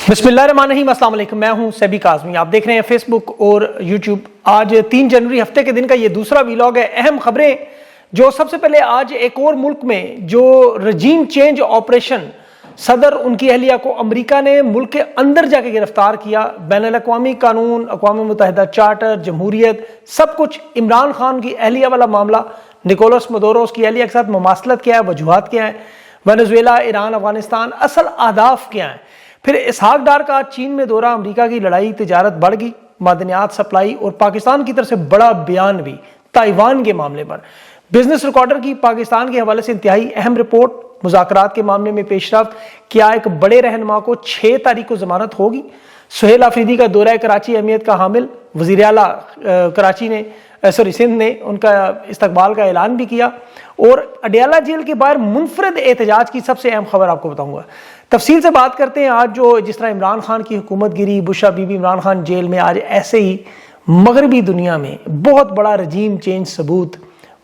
بسم اللہ الرحمن الرحیم، السلام علیکم، میں ہوں سیبی کاظمی، آپ دیکھ رہے ہیں فیس بک اور یوٹیوب۔ آج 3 جنوری ہفتے کے دن کا یہ دوسرا ویلاگ ہے۔ اہم خبریں جو سب سے پہلے آج ایک اور ملک میں جو رجیم چینج آپریشن صدر ان کی اہلیہ کو امریکہ نے ملک کے اندر جا کے گرفتار کیا، بین الاقوامی قانون، اقوام متحدہ چارٹر، جمہوریت، سب کچھ عمران خان کی اہلیہ والا معاملہ، نکولس مدورو اس کی اہلیہ کے ساتھ مماثلت کیا ہے، وجوہات کیا ہیں، وینزویلا، ایران، افغانستان، اصل اہداف کیا ہیں۔ پھر اسحاق ڈار کا چین میں دورہ، امریکہ کی لڑائی، تجارت بڑھ گئی، معدنیات سپلائی، اور پاکستان کی طرف سے بڑا بیان بھی تائیوان کے معاملے پر۔ بزنس ریکارڈر کی پاکستان کے حوالے سے انتہائی اہم رپورٹ، مذاکرات کے معاملے میں پیش رفت، کیا ایک بڑے رہنما کو 6 تاریخ کو ضمانت ہوگی؟ سہیل آفریدی کا دورہ کراچی اہمیت کا حامل، وزیر اعلیٰ سندھ نے ان کا استقبال کا اعلان بھی کیا، اور اڈیالہ جیل کے باہر منفرد احتجاج کی سب سے اہم خبر آپ کو بتاؤں گا۔ تفصیل سے بات کرتے ہیں آج جو جس طرح عمران خان کی حکومت گری، بشرا بی بی، عمران خان جیل میں، آج ایسے ہی مغربی دنیا میں بہت بڑا رجیم چینج ثبوت۔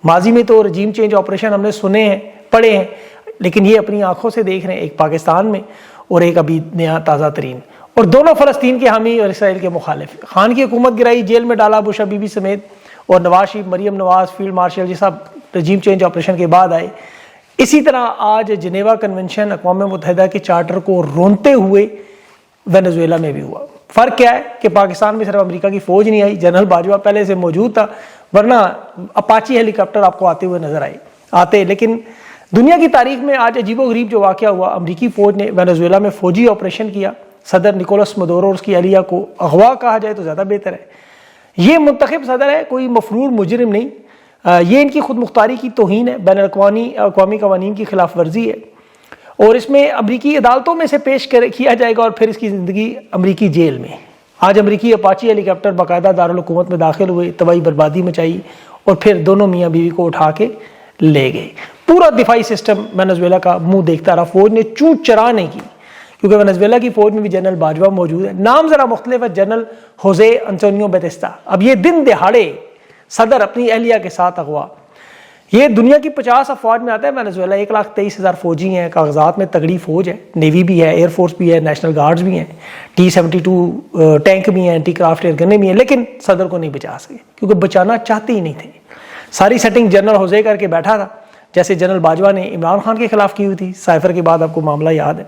ماضی میں تو رجیم چینج آپریشن ہم نے سنے ہیں، پڑھے ہیں، لیکن یہ اپنی آنکھوں سے دیکھ رہے ہیں، ایک پاکستان میں اور ایک ابھی نیا تازہ ترین، اور دونوں فلسطین کے حامی اور اسرائیل کے مخالف۔ خان کی حکومت گرائی، جیل میں ڈالا بشرا بی بی سمیت، اور نواز شریف، مریم نواز، فیلڈ مارشل جی صاحب رجیم چینج آپریشن کے بعد آئے۔ اسی طرح آج جنیوا کنونشن، اقوام متحدہ کے چارٹر کو رونتے ہوئے وینزویلا میں بھی ہوا۔ فرق کیا ہے کہ پاکستان میں صرف امریکہ کی فوج نہیں آئی، جنرل باجوہ پہلے سے موجود تھا، ورنہ اپاچی ہیلی کاپٹر آپ کو آتے ہوئے نظر آتے۔ لیکن دنیا کی تاریخ میں آج عجیب و غریب جو واقعہ ہوا، امریکی فوج نے وینزویلا میں فوجی آپریشن کیا، صدر نکولس مدورو اور اس کی اہلیہ کو اغوا کہا جائے تو زیادہ بہتر ہے۔ یہ منتخب صدر ہے، کوئی مفرور مجرم نہیں، یہ ان کی خود مختاری کی توہین ہے، بین الاقوامی قوانین کی خلاف ورزی ہے، اور اس میں امریکی عدالتوں میں سے پیش کیا جائے گا، اور پھر اس کی زندگی امریکی جیل میں۔ آج امریکی اپاچی ہیلی کاپٹر باقاعدہ دارالحکومت میں داخل ہوئے، تباہی بربادی مچائی، اور پھر دونوں میاں بیوی کو اٹھا کے لے گئے۔ پورا دفاعی سسٹم وینزویلا کا منہ دیکھتا رہا، فوج نے چونچ چرا نہیں کی، کیونکہ وینزویلا کی فوج میں بھی جنرل باجوہ موجود ہے، نام ذرا مختلف ہے، جنرل ہوزے انطونیو بیتستا۔ اب یہ دن دہاڑے صدر اپنی اہلیہ کے ساتھ اغوا، یہ دنیا کی 50 افواج میں آتا ہے وینزویلا، 1,23,000 فوجی ہیں، کاغذات میں تگڑی فوج ہے، نیوی بھی ہے، ایئر فورس بھی ہے، نیشنل گارڈز بھی ہیں، T-72 ٹینک بھی ہیں، اینٹی کرافٹ ایئر گنیں بھی ہیں، لیکن صدر کو نہیں بچا سکے، کیونکہ بچانا چاہتے ہی نہیں تھے۔ ساری سیٹنگ جنرل ہوزے کر کے بیٹھا تھا، جیسے جنرل باجوہ نے عمران خان کے خلاف کی ہوئی تھی سائفر کے بعد، آپ کو معاملہ یاد ہے۔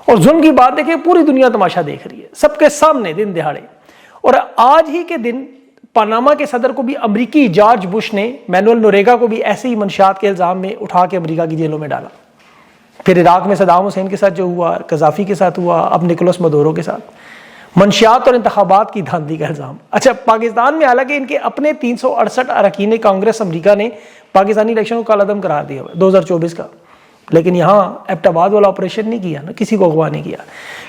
اور ظلم کی بات دیکھیں، پوری دنیا تماشا دیکھ رہی ہے، سب کے سامنے دن دہاڑے۔ اور آج ہی کے دن پاناما کے صدر کو بھی امریکی جارج بش نے مینوئل نوریگا کو بھی ایسے ہی منشیات کے الزام میں اٹھا کے امریکہ کی جیلوں میں ڈالا۔ پھر عراق میں صدام حسین کے ساتھ جو ہوا، قذافی کے ساتھ ہوا، اب نکولس مدورو کے ساتھ منشیات اور انتخابات کی دھاندلی کا الزام۔ اچھا، پاکستان میں حالانکہ ان کے اپنے 368 اراکین کانگریس امریکہ نے پاکستانی الیکشن کو کالعدم قرار دیا 2024 کا، لیکن یہاں ایبٹ آباد والا آپریشن نہیں کیا نا، کسی کو اغوا نہیں کیا،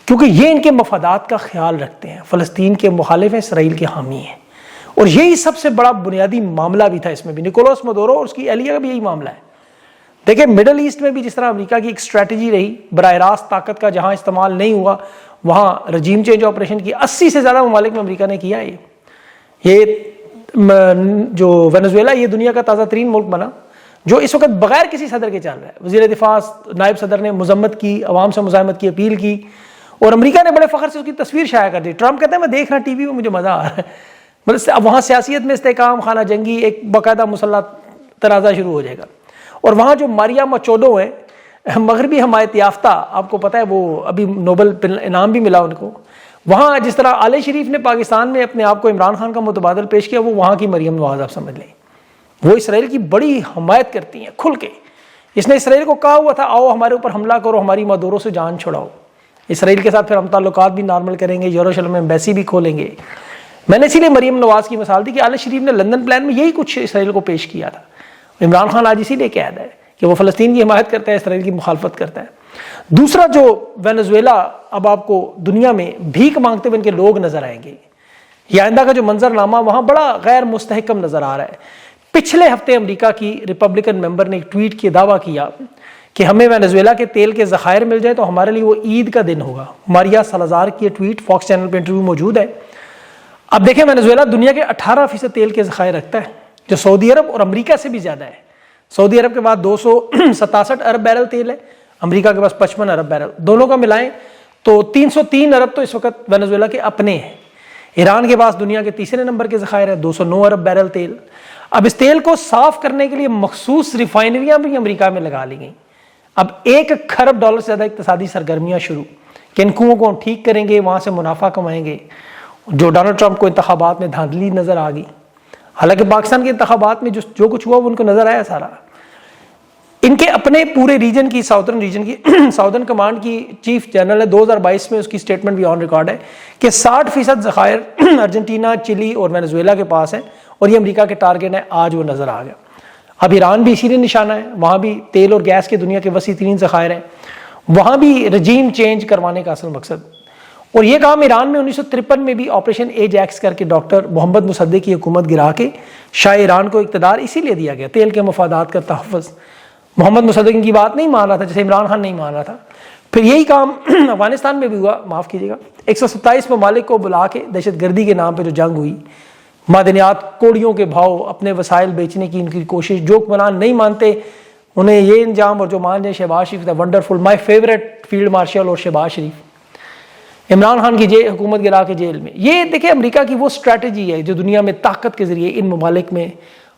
کیونکہ یہ ان کے مفادات کا خیال رکھتے ہیں، فلسطین کے مخالف ہیں، اسرائیل کے حامی ہیں، اور یہی سب سے بڑا بنیادی معاملہ بھی تھا۔ اس میں بھی نکولس مدورو اور اس کی اہلیہ کا بھی یہی معاملہ ہے۔ دیکھیں، مڈل ایسٹ میں بھی جس طرح امریکہ کی ایک اسٹریٹجی رہی، براہ راست طاقت کا جہاں استعمال نہیں ہوا وہاں رجیم چینج آپریشن کی 80 سے زیادہ ممالک میں امریکہ نے کیا ہے۔ یہ جو وینزویلا، یہ دنیا کا تازہ ترین ملک بنا جو اس وقت بغیر کسی صدر کے چل رہا ہے۔ وزیر دفاع نائب صدر نے مذمت کی، عوام سے مزاحمت کی اپیل کی، اور امریکہ نے بڑے فخر سے اس کی تصویر شائع کر دی۔ ٹرمپ کہتے ہیں میں دیکھ رہا ٹی وی میں، مجھے مزہ آ رہا ہے۔ اب وہاں سیاسیت میں استحکام، خانہ جنگی، ایک باقاعدہ مسلح تنازع شروع ہو جائے گا۔ اور وہاں جو ماریا مچودو ہیں، مغربی حمایت یافتہ، آپ کو پتہ ہے وہ ابھی نوبل انعام بھی ملا ان کو، وہاں جس طرح آل شریف نے پاکستان میں اپنے آپ کو عمران خان کا متبادل پیش کیا، وہ وہاں کی مریم نواز آپ سمجھ لیں، وہ اسرائیل کی بڑی حمایت کرتی ہیں کھل کے۔ اس نے اسرائیل کو کہا ہوا تھا آؤ ہمارے اوپر حملہ کرو، ہماری مدوروں سے جان چھڑاؤ، اسرائیل کے ساتھ پھر ہم تعلقات بھی نارمل کریں گے، یروشلم میں ایمبیسی بھی کھولیں گے۔ میں نے اسی لیے مریم نواز کی مثال دی کہ آل شریف نے لندن پلان میں یہی کچھ اسرائیل کو پیش کیا تھا۔ عمران خان آج اسی لیے قید ہے کہ وہ فلسطین کی حمایت کرتا ہے، اسرائیل کی مخالفت کرتا ہے۔ دوسرا جو وینزویلا، اب آپ کو دنیا میں بھیک مانگتے ہوئے ان کے لوگ نظر آئیں گے، یہ آئندہ کا جو منظر نامہ وہاں بڑا غیر مستحکم نظر آ رہا ہے۔ پچھلے ہفتے امریکہ کی ریپبلکن ممبر نے ایک ٹویٹ کے دعویٰ کیا کہ ہمیں وینزویلا کے تیل کے ذخائر مل جائے تو ہمارے لیے وہ عید کا دن ہوگا۔ ماریا سالازار کی ٹویٹ فاکس چینل پہ انٹرویو موجود ہے۔ اب دیکھیں، وینزویلا دنیا کے 18% تیل کے ذخائر رکھتا ہے، جو سعودی عرب اور امریکہ سے بھی زیادہ ہے۔ سعودی عرب کے بعد 267 ارب بیرل تیل ہے، امریکہ کے پاس 55 ارب بیرل، دونوں کا ملائیں تو 303 ارب تو اس وقت وینزویلا کے اپنے ہیں. ایران کے پاس دنیا کے تیسرے نمبر کے ذخائر ہیں, 209 ارب بیرل تیل. اب اس تیل کو صاف کرنے کے لیے مخصوص ریفائنریاں بھی امریکہ میں لگا لی گئیں. اب $1 کھرب سے زیادہ اقتصادی سرگرمیاں شروع, کہ ان کنوؤں کو ہم ٹھیک کریں گے, وہاں سے منافع کمائیں گے. جو ڈونلڈ ٹرمپ کو انتخابات میں دھاندلی نظر آ گئی, حالانکہ پاکستان کے انتخابات میں جو کچھ ہوا وہ ان کو نظر آیا سارا. ان کے اپنے پورے ریجن کی ساؤدرن کمانڈ کی چیف جنرل ہے, 2022 میں اس کی سٹیٹمنٹ بھی آن ریکارڈ ہے کہ 60% ذخائر ارجنٹینا, چلی اور وینزویلا کے پاس ہیں, اور یہ امریکہ کے ٹارگٹ ہے. آج وہ نظر آ گیا. اب ایران بھی اسی لیے نشانہ ہے, وہاں بھی تیل اور گیس کے دنیا کے وسیع ترین ذخائر ہیں, وہاں بھی رجیم چینج کروانے کا اصل مقصد. اور یہ کام ایران میں 1953 میں بھی آپریشن ایجیکس کر کے ڈاکٹر محمد مصدق کی حکومت گرا کے شاہ ایران کو اقتدار اسی لیے دیا گیا, تیل کے مفادات کا تحفظ. محمد مصدق کی بات نہیں مان رہا تھا, جیسے عمران خان نہیں مان رہا تھا. پھر یہی کام افغانستان میں بھی ہوا, معاف کیجیے گا, 127 ممالک کو بلا کے دہشت گردی کے نام پہ جو جنگ ہوئی, معدنیات کوڑیوں کے بھاؤ, اپنے وسائل بیچنے کی ان کی کوشش, جو حکمران نہیں مانتے انہیں یہ انجام, اور جو مان جائے. شہباز شریف تھا wonderful, my favourite field marshal, اور شہباز شریف عمران خان کی حکومت گرا کے جیل میں. یہ دیکھیں امریکہ کی وہ اسٹریٹجی ہے جو دنیا میں طاقت کے ذریعے ان ممالک میں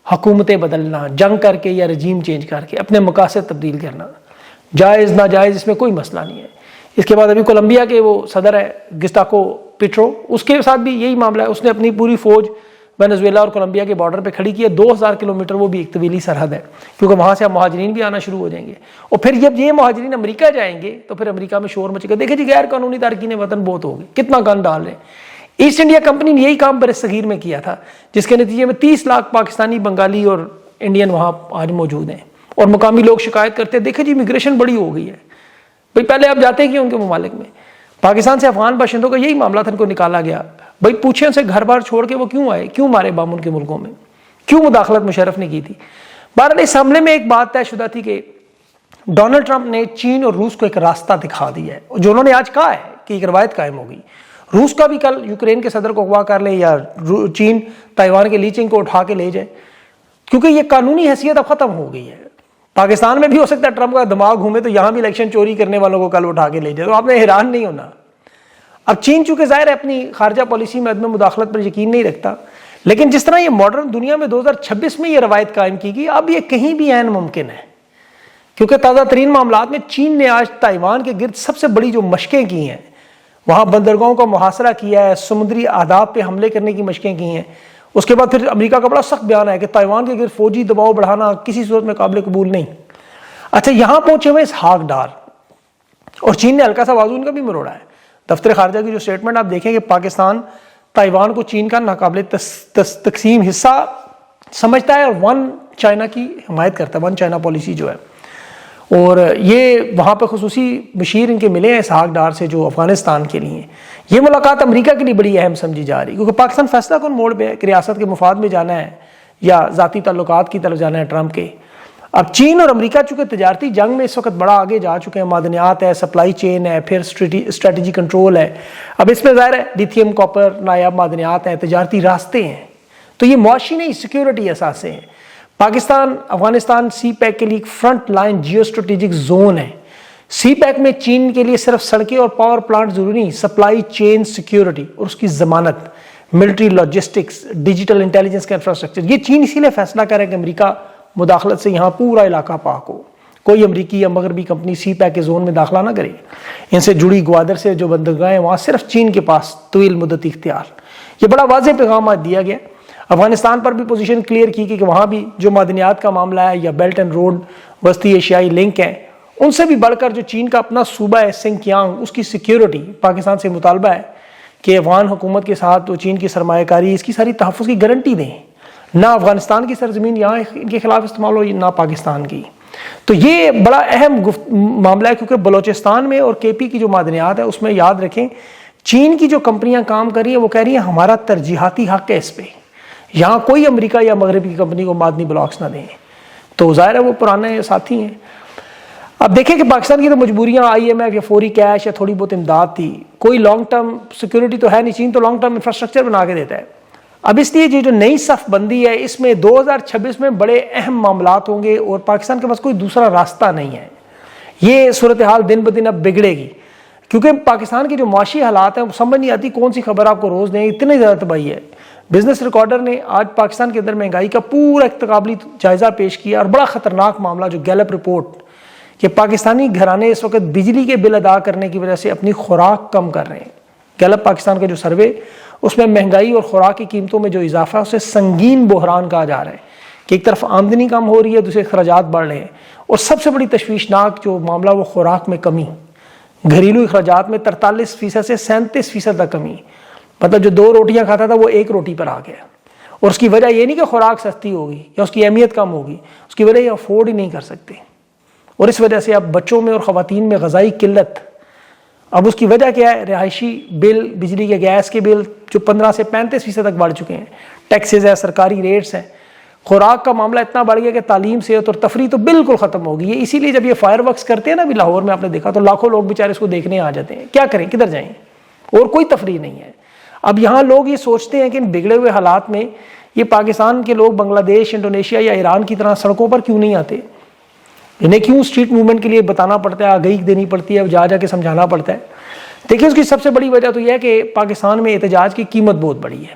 حکومتیں بدلنا, جنگ کر کے یا رجیم چینج کر کے اپنے مقاصد تبدیل کرنا, جائز ناجائز اس میں کوئی مسئلہ نہیں ہے. اس کے بعد ابھی کولمبیا کے وہ صدر ہے گسٹاکو پیٹرو, اس کے ساتھ بھی یہی معاملہ ہے. اس نے اپنی پوری فوج وینزویلا اور کولمبیا کے بارڈر پہ کھڑی کی ہے, 2000 کلومیٹر, وہ بھی ایک طویلی سرحد ہے, کیونکہ وہاں سے اب مہاجرین بھی آنا شروع ہو جائیں گے. اور پھر جب یہ مہاجرین امریکہ جائیں گے تو پھر امریکہ میں شور مچے گا. دیکھیں جی غیر قانونی تارکین وطن بہت ہو گئے, کتنا گن ڈال رہے ہیں. ایسٹ انڈیا کمپنی نے یہی کام برصغیر میں کیا تھا, جس کے نتیجے میں 30 لاکھ پاکستانی, بنگالی اور انڈین وہاں آج موجود ہیں. اور مقامی لوگ شکایت کرتے ہیں, دیکھیں جی امیگریشن بڑی ہو گئی ہے. بھائی پہلے آپ جاتے ہیں ان کے ممالک میں, پاکستان سے افغان باشندوں کا یہی معاملہ تھا, ان کو نکالا گیا. بھائی پوچھیں ان سے گھر بار چھوڑ کے وہ کیوں آئے, کیوں مارے بام ان کے ملکوں میں, کیوں مداخلت مشرف نے کی تھی. بہرحال اس حملے میں ایک بات طے شدہ تھی کہ ڈونلڈ ٹرمپ نے چین اور روس کو ایک راستہ دکھا دیا ہے, جو انہوں نے آج کہا ہے کہ ایک روایت قائم ہو گئی. روس کا بھی کل یوکرین کے صدر کو اغوا کر لے, یا چین تائیوان کے لیچنگ کو اٹھا کے لے جائے, کیونکہ یہ قانونی حیثیت اب ختم ہو گئی ہے. پاکستان میں بھی ہو سکتا ہے ٹرمپ کا دماغ گھومے تو یہاں بھی الیکشن چوری کرنے والوں کو کل اٹھا کے لے جائے, تو آپ نے حیران نہیں ہونا. اب چین چونکہ ظاہر ہے اپنی خارجہ پالیسی میں عدم مداخلت پر یقین نہیں رکھتا, لیکن جس طرح یہ ماڈرن دنیا میں 2026 میں یہ روایت قائم کی گئی, اب یہ کہیں بھی عین ممکن ہے. کیونکہ تازہ ترین معاملات میں چین نے آج تائیوان کے گرد سب سے بڑی جو مشقیں کی ہیں, وہاں بندرگاہوں کا محاصرہ کیا ہے, سمندری اہداف پہ حملے کرنے کی مشقیں کی ہیں. اس کے بعد پھر امریکہ کا بڑا سخت بیان ہے کہ تائیوان کے گرد فوجی دباؤ بڑھانا کسی صورت میں قابل قبول نہیں. اچھا, یہاں پہنچے ہوئے اسحاق ڈار, اور چین نے ہلکا سا بازو ان کا بھی مروڑا ہے. دفتر خارجہ کی جو سٹیٹمنٹ آپ دیکھیں کہ پاکستان تائیوان کو چین کا ناقابل تقسیم حصہ سمجھتا ہے, اور ون چائنا کی حمایت کرتا ہے, ون چائنا پالیسی جو ہے. اور یہ وہاں پہ خصوصی مشیر ان کے ملے ہیں اسحاق ڈار سے, جو افغانستان کے لیے. یہ ملاقات امریکہ کے لیے بڑی اہم سمجھی جا رہی, کیونکہ پاکستان فیصلہ کن موڑ پہ ہے کہ ریاست کے مفاد میں جانا ہے یا ذاتی تعلقات کی طرف جانا ہے ٹرمپ کے. اب چین اور امریکہ چونکہ تجارتی جنگ میں اس وقت بڑا آگے جا چکے ہیں, معدنیات ہے, سپلائی چین ہے, پھر اسٹریٹجی کنٹرول ہے. اب اس میں ظاہر ہے لیتھیم, کاپر, نایاب معدنیات ہیں, تجارتی راستے ہیں, تو یہ معاشی نہیں سیکیورٹی اثاثے ہیں. پاکستان افغانستان سی پیک کے لیے ایک front line geostrategic zone ہے. سی پیک میں چین کے لیے صرف سڑکیں اور پاور پلانٹ ضروری نہیں, سپلائی چین سیکیورٹی اور اس کی ضمانت, ملٹری لاجسٹکس, ڈیجیٹل انٹیلیجنس کا انفراسٹرکچر. یہ چین اسی لیے فیصلہ کرے کہ امریکہ مداخلت سے یہاں پورا علاقہ پاک ہو, کوئی امریکی یا مغربی کمپنی سی پیک کے زون میں داخلہ نہ کرے. ان سے جڑی گوادر سے جو بندرگاہیں ہیں وہاں صرف چین کے پاس طویل مدتی اختیار. یہ بڑا واضح پیغام آج دیا گیا. افغانستان پر بھی پوزیشن کلیئر کی کہ وہاں بھی جو معدنیات کا معاملہ ہے یا بیلٹ اینڈ روڈ وسطی ایشیائی لنک ہیں, ان سے بھی بڑھ کر جو چین کا اپنا صوبہ ہے سنکیانگ, اس کی سیکیورٹی پاکستان سے مطالبہ ہے کہ افغان حکومت کے ساتھ وہ چین کی سرمایہ کاری, اس کی ساری تحفظ کی گارنٹی دیں. نہ افغانستان کی سرزمین یہاں ان کے خلاف استعمال ہو, نہ پاکستان کی. تو یہ بڑا اہم معاملہ ہے, کیونکہ بلوچستان میں اور کے پی کی جو معدنیات ہے اس میں یاد رکھیں چین کی جو کمپنیاں کام کر رہی ہیں وہ کہہ رہی ہیں ہمارا ترجیحاتی حق ہے اس پہ, یہاں کوئی امریکہ یا مغربی کی کمپنی کو معدنی بلاکس نہ دیں. تو ظاہر ہے وہ پرانے ساتھی ہیں. اب دیکھیں کہ پاکستان کی تو مجبوریاں آئی ایم ایف یا فوری کیش یا تھوڑی بہت امداد تھی, کوئی لانگ ٹرم سیکورٹی تو ہے نہیں. چین تو لانگ ٹرم انفراسٹرکچر بنا کے دیتا ہے. اب اس لیے یہ جو نئی صف بندی ہے اس میں 2026 میں بڑے اہم معاملات ہوں گے, اور پاکستان کے پاس کوئی دوسرا راستہ نہیں ہے. یہ صورتحال دن بدن اب بگڑے گی. کیونکہ پاکستان کے جو معاشی حالات ہیں وہ سمجھ نہیں آتی کون سی خبر آپ کو روز دیں، اتنی زیادہ تباہی ہے۔ بزنس ریکارڈر نے آج پاکستان کے اندر مہنگائی کا پورا تقابلی جائزہ پیش کیا، اور بڑا خطرناک معاملہ جو گیلپ رپورٹ کہ پاکستانی گھرانے اس وقت بجلی کے بل ادا کرنے کی وجہ سے اپنی خوراک کم کر رہے ہیں۔ گیلپ پاکستان کا جو سروے، اس میں مہنگائی اور خوراک کی قیمتوں میں جو اضافہ ہے اسے سنگین بحران کہا جا رہا ہے کہ ایک طرف آمدنی کم ہو رہی ہے، دوسرے اخراجات بڑھ رہے ہیں، اور سب سے بڑی تشویشناک جو معاملہ وہ خوراک میں کمی، گھریلو اخراجات میں 43% سے 37% تک کمی، مطلب جو 2 روٹیاں کھاتا تھا وہ 1 روٹی پر آ گیا، اور اس کی وجہ یہ نہیں کہ خوراک سستی ہوگی یا اس کی اہمیت کم ہوگی، اس کی وجہ یہ افورڈ ہی نہیں کر سکتے، اور اس وجہ سے اب بچوں میں اور خواتین میں غذائی قلت۔ اب اس کی وجہ کیا ہے؟ رہائشی بل، بجلی کے گیس کے بل جو 15 سے 35% تک بڑھ چکے ہیں، ٹیکسز ہے، سرکاری ریٹس ہیں، خوراک کا معاملہ اتنا بڑھ گیا کہ تعلیم، صحت اور تفریح تو بالکل ختم ہو گئی ہے۔ اسی لیے جب یہ فائر ورکس کرتے ہیں نا، ابھی لاہور میں آپ نے دیکھا تو لاکھوں لوگ بیچارے اس کو دیکھنے آ جاتے ہیں، کیا کریں، کدھر جائیں، اور کوئی تفریح نہیں ہے۔ اب یہاں لوگ یہ سوچتے ہیں کہ ان بگڑے ہوئے حالات میں یہ پاکستان کے لوگ بنگلہ دیش، انڈونیشیا یا ایران کی طرح سڑکوں پر کیوں نہیں آتے، انہیں کیوں اسٹریٹ موومنٹ کے لیے بتانا پڑتا ہے، آگہی دینی پڑتی ہے، جا کے سمجھانا پڑتا ہے۔ دیکھیں اس کی سب سے بڑی وجہ تو یہ ہے کہ پاکستان میں احتجاج کی قیمت بہت بڑی ہے۔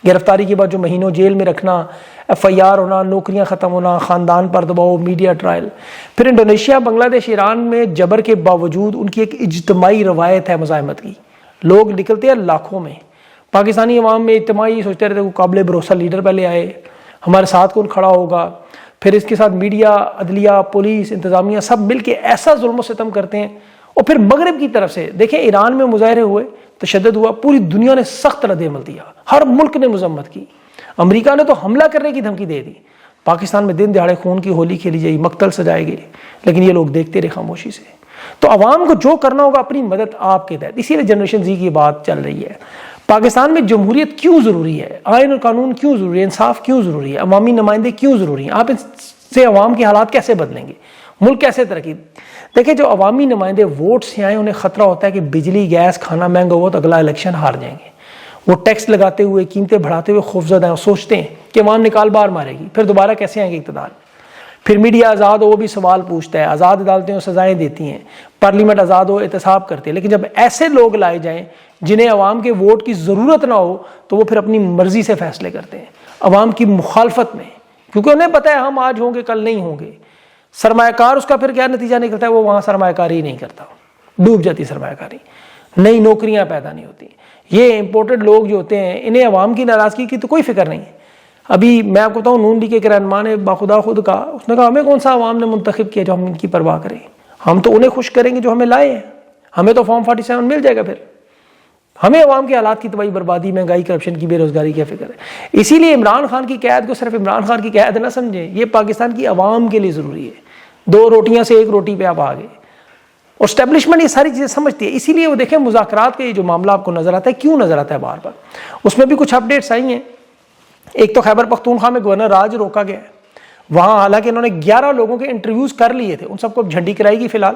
گرفتاری کے بعد جو مہینوں جیل میں رکھنا، FIR ہونا، نوکریاں ختم ہونا، خاندان پر دباؤ، میڈیا ٹرائل، پھر انڈونیشیا، بنگلہ دیش، ایران میں جبر کے باوجود ان کی ایک اجتماعی روایت ہے مزاحمت کی، لوگ نکلتے ہیں لاکھوں میں۔ پاکستانی عوام میں اجتماعی سوچتے رہتے ہیں قابل بھروسہ لیڈر پہلے آئے، ہمارے ساتھ کون کھڑا ہوگا، پھر اس کے ساتھ میڈیا، عدلیہ، پولیس، انتظامیہ سب مل کے ایسا ظلم و ستم کرتے ہیں۔ اور پھر مغرب کی طرف سے دیکھیں، ایران میں مظاہرے ہوئے، تشدد ہوا، پوری دنیا نے سخت رد عمل دیا، ہر ملک نے مذمت کی، امریکہ نے تو حملہ کرنے کی دھمکی دے دی، پاکستان میں دن دہاڑے خون کی ہولی کھیلی جائے، مقتل سجائے گئے، لیکن یہ لوگ دیکھتے رہے خاموشی سے۔ تو عوام کو جو کرنا ہوگا اپنی مدد آپ کے تحت، اسی لیے جنریشن زی کی بات چل رہی ہے۔ پاکستان میں جمہوریت کیوں ضروری ہے، آئین اور قانون کیوں ضروری ہے، انصاف کیوں ضروری ہے، عوامی نمائندے کیوں ضروری ہیں، آپ اس سے عوام کے حالات کیسے بدلیں گے، ملک کیسے ترقی۔ دیکھیں جو عوامی نمائندے ووٹ سے آئیں، انہیں خطرہ ہوتا ہے کہ بجلی، گیس، کھانا مہنگا ہوا تو اگلا الیکشن ہار جائیں گے، وہ ٹیکس لگاتے ہوئے، قیمتیں بڑھاتے ہوئے خوفزدہ ہیں، اور سوچتے ہیں کہ عوام نکال بار مارے گی، پھر دوبارہ کیسے آئیں گے اقتدار۔ پھر میڈیا آزاد ہو، وہ بھی سوال پوچھتا ہے، آزاد عدالتیں ہو، سزائیں دیتی ہیں، پارلیمنٹ آزاد ہو، احتساب کرتے ہیں، لیکن جب ایسے لوگ لائے جائیں جنہیں عوام کے ووٹ کی ضرورت نہ ہو تو وہ پھر اپنی مرضی سے فیصلے کرتے ہیں، عوام کی مخالفت میں، کیونکہ انہیں پتہ ہے ہم آج ہوں گے کل نہیں ہوں گے۔ سرمایہ کار اس کا پھر کیا نتیجہ نکلتا ہے، وہ وہاں سرمایہ کاری نہیں کرتا، ڈوب جاتی سرمایہ کاری، نئی نوکریاں پیدا نہیں ہوتی۔ یہ امپورٹڈ لوگ جو ہوتے ہیں، انہیں عوام کی ناراضگی کی تو کوئی فکر نہیں ہے۔ ابھی میں آپ کو بتاؤں، نون لیگ کے رہنما نے باخدا خود کہا، اس نے کہا ہمیں کون سا عوام نے منتخب کیا جو ہم ان کی پرواہ کریں، ہم تو انہیں خوش کریں گے جو ہمیں لائے ہیں، ہمیں تو فارم 47 مل جائے گا، پھر ہمیں عوام کے حالات کی تباہی، بربادی، مہنگائی، کرپشن کی، بے روزگاری کی فکر ہے۔ اسی لیے عمران خان کی قید کو صرف عمران خان کی قید نہ سمجھیں، یہ پاکستان کی عوام کے لیے ضروری ہے۔ 2 روٹیاں سے 1 روٹی پہ آپ آ گئے، اور اسٹیبلشمنٹ یہ ساری چیزیں سمجھتی ہے۔ اسی لیے وہ دیکھیں مذاکرات کا یہ جو معاملہ آپ کو نظر آتا ہے، کیوں نظر آتا ہے بار بار، اس میں بھی کچھ اپڈیٹس آئی ہیں۔ ایک تو خیبر پختونخوا میں گورنر راج روکا گیا ہے، وہاں حالانکہ انہوں نے 11 لوگوں کے انٹرویوز کر لیے تھے، ان سب کو جھنڈی کرائی گی فی الحال،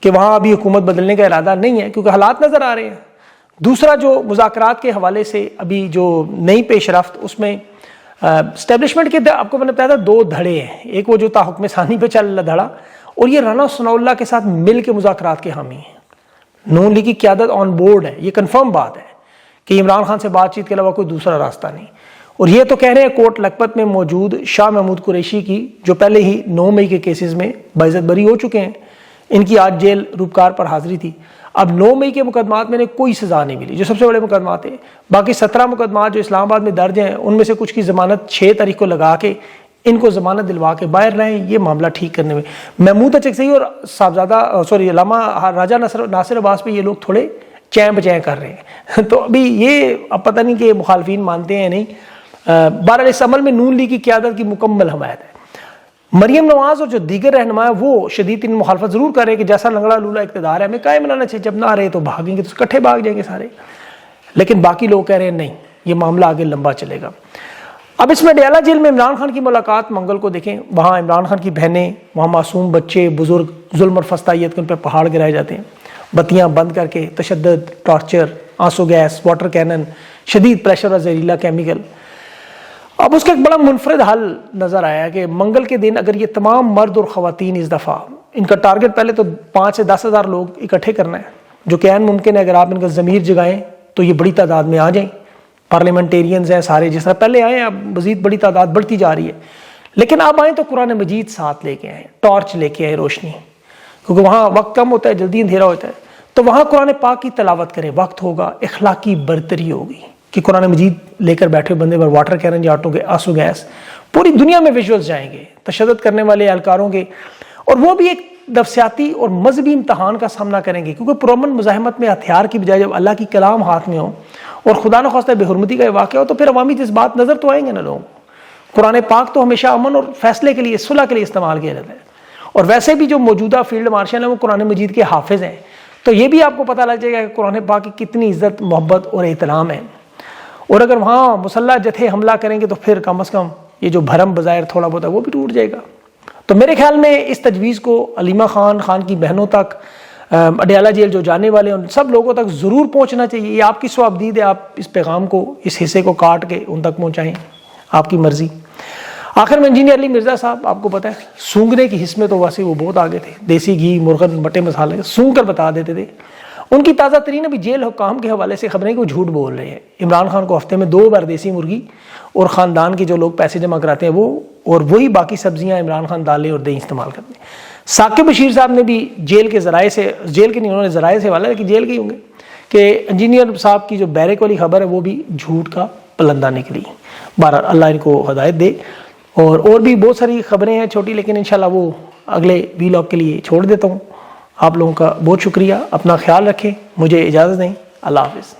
کہ وہاں ابھی حکومت بدلنے کا ارادہ نہیں ہے کیونکہ حالات نظر آ رہے ہیں۔ دوسرا جو مذاکرات کے حوالے سے ابھی جو نئی پیش رفت، اس میں اسٹیبلشمنٹ کے آپ کو میں نے بتایا تھا 2 دھڑے ہیں، ایک وہ جو تا حکم ثانی پہ چل رہا دھڑا، اور یہ رانا ثناء اللہ کے ساتھ مل کے مذاکرات کے حامی ہیں۔ نون لیگ کی قیادت آن بورڈ ہے، یہ کنفرم بات ہے کہ عمران خان سے بات چیت کے علاوہ کوئی دوسرا راستہ نہیں۔ اور یہ تو کہہ رہے ہیں کوٹ لکھپت میں موجود شاہ محمود قریشی کی، جو پہلے ہی 9 مئی کے کیسز میں باعزت بری ہو چکے ہیں، ان کی آج جیل روپکار پر حاضری تھی۔ اب 9 مئی کے مقدمات میں انہیں کوئی سزا نہیں ملی، جو سب سے بڑے مقدمات ہیں۔ باقی 17 مقدمات جو اسلام آباد میں درج ہیں، ان میں سے کچھ کی ضمانت 6 تاریخ کو لگا کے ان کو ضمانت دلوا کے باہر رہیں، یہ معاملہ ٹھیک کرنے میں محمود اچکزئی اور صاحبزادہ علامہ راجہ ناصر عباس پہ یہ لوگ تھوڑے چین بچین کر رہے ہیں۔ تو ابھی یہ اب پتہ نہیں کہ مخالفین مانتے ہیں نہیں۔ بہرحال اس عمل میں نون لیگ کی قیادت کی مکمل حمایت ہے۔ مریم نواز اور جو دیگر رہنما ہیں وہ شدید ان مخالفت ضرور کر رہے ہیں کہ جیسا لنگڑا لولا اقتدار ہے ہمیں قائم لانا چاہیے، جب نہ آ رہے تو بھاگیں گے، تو اکٹھے بھاگ جائیں گے سارے۔ لیکن باقی لوگ کہہ رہے ہیں نہیں، یہ معاملہ آگے لمبا چلے گا۔ اب اس میں ڈیالہ جیل میں عمران خان کی ملاقات منگل کو دیکھیں، وہاں عمران خان کی بہنیں، وہاں معصوم بچے، بزرگ ظلم اور فسطائیت کے ان پہ پہاڑ گرائے جاتے ہیں، بتیاں بند کر کے، تشدد، ٹارچر، آنسو گیس، واٹر کینن، شدید پریشر اور زہریلا کیمیکل۔ اب اس کا ایک بڑا منفرد حل نظر آیا کہ منگل کے دن اگر یہ تمام مرد اور خواتین اس دفعہ، ان کا ٹارگٹ پہلے تو 5 سے 10 ہزار لوگ اکٹھے کرنا ہے، جو کہ عین ممکن ہے اگر آپ ان کا ضمیر جگائیں تو یہ بڑی تعداد میں آ جائیں. پارلیمنٹیرینز ہیں سارے, جس طرح پہلے آئے ہیں اب مزید بڑی تعداد بڑھتی جا رہی ہے. لیکن آپ آئیں تو قرآن مجید ساتھ لے کے آئیں, ٹارچ لے کے آئیں, روشنی, کیونکہ وہاں وقت کم ہوتا ہے, جلدی اندھیرا ہوتا ہے. تو وہاں قرآن پاک کی تلاوت کریں, وقت ہوگا, اخلاقی برتری ہوگی کہ قرآن مجید لے کر بیٹھے بندے پر واٹر کینن یا آنسو گیس, پوری دنیا میں ویژولز جائیں گے تشدد کرنے والے اہلکاروں کے, اور وہ بھی ایک نفسیاتی اور مذہبی امتحان کا سامنا کریں گے, کیونکہ پرامن مزاحمت میں ہتھیار کی بجائے جب اللہ کی کلام ہاتھ میں ہو اور خدا نخواستہ بے حرمتی کا یہ واقعہ ہو تو پھر عوامی جذبات نظر تو آئیں گے نا لوگوں. قرآن پاک تو ہمیشہ امن اور فیصلے کے لیے, صلح کے لیے استعمال کیا جاتا ہے, اور ویسے بھی جو موجودہ فیلڈ مارشل ہیں وہ قرآن مجید کے حافظ ہیں, تو یہ بھی آپ کو پتہ لگ جائے گا کہ قرآن پاک کی کتنی عزت, محبت اور احترام ہے. اور اگر وہاں مسلح جتھے حملہ کریں گے تو پھر کم از کم یہ جو بھرم بظاہر تھوڑا بہت ہے وہ بھی ٹوٹ جائے گا. تو میرے خیال میں اس تجویز کو علیمہ خان کی بہنوں تک, اڈیالہ جیل جو جانے والے ہیں ان سب لوگوں تک ضرور پہنچنا چاہیے. یہ آپ کی صوابدید ہے, آپ اس پیغام کو, اس حصے کو کاٹ کے ان تک پہنچائیں, آپ کی مرضی. آخر میں انجینئر علی مرزا صاحب, آپ کو پتہ ہے سونگنے کی حص میں تو ویسے وہ بہت آگے تھے, دیسی گھی, مرغن, بٹے مسالے سونگ کر بتا دیتے تھے. ان کی تازہ ترین ابھی جیل حکام کے حوالے سے خبریں کہ وہ جھوٹ بول رہے ہیں. عمران خان کو ہفتے میں 2 بار دیسی مرغی اور خاندان کے جو لوگ پیسے جمع کراتے ہیں وہ, اور وہی باقی سبزیاں عمران خان دالیں اور دہی استعمال کرتے ہیں. ثاقب بشیر صاحب نے بھی جیل کے ذرائع سے, جیل کے نہیں انہوں نے ذرائع سے حوالہ لیکن جیل کے ہی ہوں گے, کہ انجینئر صاحب کی جو بیرک والی خبر ہے وہ بھی جھوٹ کا پلندہ نکلی. بہرحال اللہ ان کو ہدایت دے. اور بھی بہت ساری خبریں ہیں چھوٹی, لیکن انشاءاللہ وہ اگلے ویلاگ کے لیے چھوڑ دیتا ہوں. آپ لوگوں کا بہت شکریہ, اپنا خیال رکھیں, مجھے اجازت دیں, اللہ حافظ.